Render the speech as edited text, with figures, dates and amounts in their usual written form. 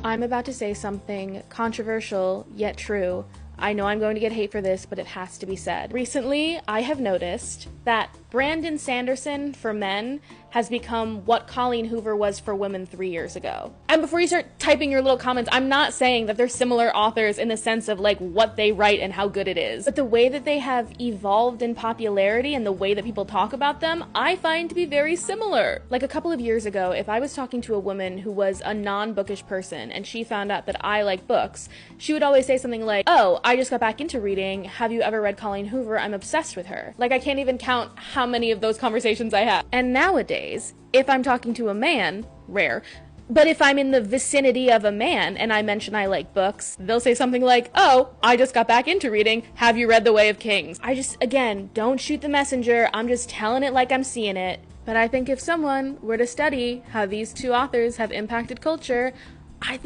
I'm about to say something controversial yet true. I know I'm going to get hate for this, but it has to be said. Recently, I have noticed that Brandon Sanderson for men has become what Colleen Hoover was for women 3 years ago. And before you start typing your little comments, I'm not saying that they're similar authors in the sense of like what they write and how good it is, but the way that they have evolved in popularity and the way that people talk about them, I find to be very similar. Like a couple of years ago, if I was talking to a woman who was a non-bookish person and she found out that I like books, she would always say something like, "Oh, I just got back into reading. Have you ever read Colleen Hoover? I'm obsessed with her." Like, I can't even count how many of those conversations I have. And nowadays, if I'm talking to a man, rare, but if I'm in the vicinity of a man and I mention I like books, they'll say something like, "Oh, I just got back into reading. Have you read The Way of Kings?" Again, don't shoot the messenger. I'm just telling it like I'm seeing it. But I think if someone were to study how these two authors have impacted culture, I think